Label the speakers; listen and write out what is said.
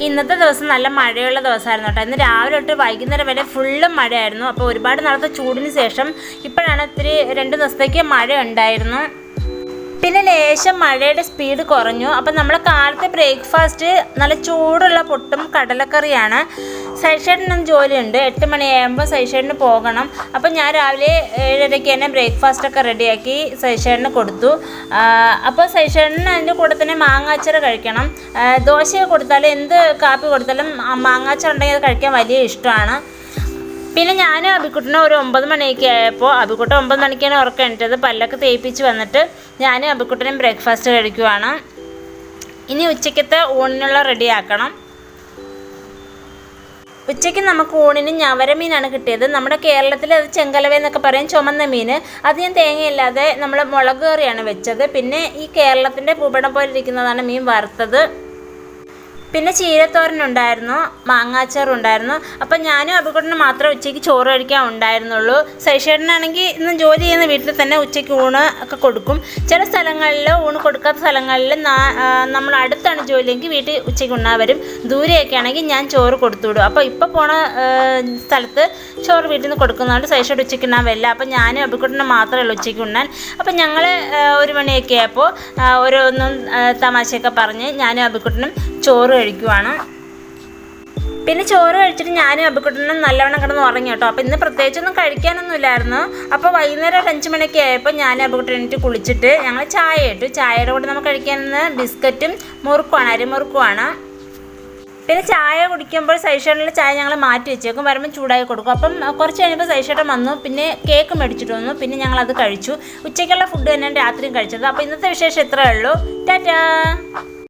Speaker 1: ഇന്നത്തെ ദിവസം നല്ല മഴയുള്ള ദിവസമായിരുന്നു കേട്ടോ. ഇന്ന് രാവിലെ തൊട്ട് വൈകുന്നേരം വരെ ഫുള്ളും മഴയായിരുന്നു. അപ്പോൾ ഒരുപാട് നാളത്തെ ചൂടിന് ശേഷം ഇപ്പോഴാണ് ഇത്തിരി 2 ദിവസത്തേക്ക് മഴ ഉണ്ടായിരുന്നു. പിന്നെ ലേശം മഴയുടെ സ്പീഡ് കുറഞ്ഞു. അപ്പം നമ്മൾ കാലത്തെ ബ്രേക്ക്ഫാസ്റ്റ് നല്ല ചൂടുള്ള പുട്ടും കടലക്കറിയാണ്. സൈഷേട്ടനും ജോലിയുണ്ട്, 8 മണിയാകുമ്പോൾ സൈഷേട്ടന് പോകണം. അപ്പം ഞാൻ രാവിലെ 7:30 തന്നെ ബ്രേക്ക്ഫാസ്റ്റൊക്കെ റെഡിയാക്കി സൈഷേട്ടന് കൊടുത്തു. അപ്പോൾ സൈഷേട്ടന് അതിൻ്റെ കൂടെ തന്നെ മാങ്ങാച്ചറ് കഴിക്കണം. ദോശ കൊടുത്താലും എന്ത് കാപ്പി കൊടുത്താലും മാങ്ങാച്ചർ ഉണ്ടെങ്കിൽ അത് കഴിക്കാൻ വലിയ ഇഷ്ടമാണ്. പിന്നെ ഞാനും അബിക്കുട്ടനും ഒരു 9 മണിയൊക്കെ ആയപ്പോൾ, അബിക്കുട്ടൻ 9 മണിക്കാണ് ഉറക്കം എണീറ്റത്. പല്ലൊക്കെ തേപ്പിച്ച് വന്നിട്ട് ഞാനും അബിക്കുട്ടനും ബ്രേക്ക്ഫാസ്റ്റ് കഴിക്കുവാണ്. ഇനി ഉച്ചയ്ക്കത്തെ ഊണിനുള്ള റെഡിയാക്കണം. ഉച്ചയ്ക്ക് നമുക്ക് ഊണിന് ഞവരമീനാണ് കിട്ടിയത്. നമ്മുടെ കേരളത്തിൽ അത് ചെങ്കലവ എന്നൊക്കെ പറയും, ചുമന്ന മീൻ. അത് ഞാൻ തേങ്ങയില്ലാതെ നമ്മൾ മുളക് കറിയാണ് വെച്ചത്. പിന്നെ ഈ കേരളത്തിൻ്റെ ഭൂപടം പോലെ ഇരിക്കുന്നതാണ് മീൻ വറുത്തത്. പിന്നെ ചീരത്തോരനുണ്ടായിരുന്നു, മാങ്ങാച്ചാറുണ്ടായിരുന്നു. അപ്പം ഞാനും അബിക്കുട്ടനും മാത്രമേ ഉച്ചയ്ക്ക് ചോറ് കഴിക്കാൻ ഉണ്ടായിരുന്നുള്ളൂ. സൈഷേട്ടനാണെങ്കിൽ ഇന്ന് ജോലി ചെയ്യുന്ന വീട്ടിൽ തന്നെ ഉച്ചയ്ക്ക് ഊണ് ഒക്കെ കൊടുക്കും. ചില സ്ഥലങ്ങളിൽ ഊണ് കൊടുക്കാത്ത സ്ഥലങ്ങളിൽ നമ്മൾ അടുത്താണ് ജോലിയെങ്കിൽ വീട്ടിൽ ഉച്ചയ്ക്ക് ഉണ്ണാൻ വരും. ദൂരെയൊക്കെ ആണെങ്കിൽ ഞാൻ ചോറ് കൊടുത്തു വിടും. അപ്പോൾ ഇപ്പോൾ പോണ സ്ഥലത്ത് ചോറ് വീട്ടിൽ നിന്ന് കൊടുക്കുന്നതുകൊണ്ട് സൈഷേട്ട് ഉച്ചയ്ക്ക് ഉണ്ണാൻ വരില്ല. അപ്പം ഞാനും അബിക്കുട്ടനും മാത്രമേ ഉള്ളൂ ഉച്ചയ്ക്ക് ഉണ്ണാൻ. അപ്പം ഞങ്ങൾ 1 മണിയൊക്കെ ആയപ്പോൾ ഓരോന്നും തമാശയൊക്കെ പറഞ്ഞ് ഞാനും അബിക്കുട്ടനും ചോറ് കഴിക്കുവാണ്. പിന്നെ ചോറ് കഴിച്ചിട്ട് ഞാനും അബിക്കുട്ടനും നല്ലവണ്ണം കിടന്ന് ഉറങ്ങി കേട്ടോ. അപ്പോൾ ഇന്ന് പ്രത്യേകിച്ചൊന്നും കഴിക്കാനൊന്നുമില്ലായിരുന്നു. അപ്പോൾ വൈകുന്നേരം ഒരു 5 മണിയൊക്കെ ആയപ്പോൾ ഞാനും അബിക്കുട്ടനും എണീറ്റ് കുളിച്ചിട്ട് ഞങ്ങൾ ചായ ഇട്ടു. ചായയുടെ കൂടെ നമുക്ക് കഴിക്കാനെന്ന് ബിസ്ക്കറ്റും മുറുക്കുമാണ്, അരിമുറുക്കുമാണ്. പിന്നെ ചായ കുടിക്കുമ്പോൾ സൈഷേട്ടനിൽ ചായ ഞങ്ങൾ മാറ്റി വെച്ചേക്കും, വരുമ്പോൾ ചൂടായി കൊടുക്കും. അപ്പം കുറച്ച് കഴിയുമ്പോൾ സൈഷേട്ടൻ വന്നു, പിന്നെ കേക്ക് മേടിച്ചിട്ട് വന്നു. പിന്നെ ഞങ്ങളത് കഴിച്ചു. ഉച്ചയ്ക്കുള്ള ഫുഡ് തന്നെയാണ് രാത്രിയും കഴിച്ചത്. അപ്പോൾ ഇന്നത്തെ വിശേഷം ഇത്രയേ ഉള്ളൂ. ടാറ്റാ.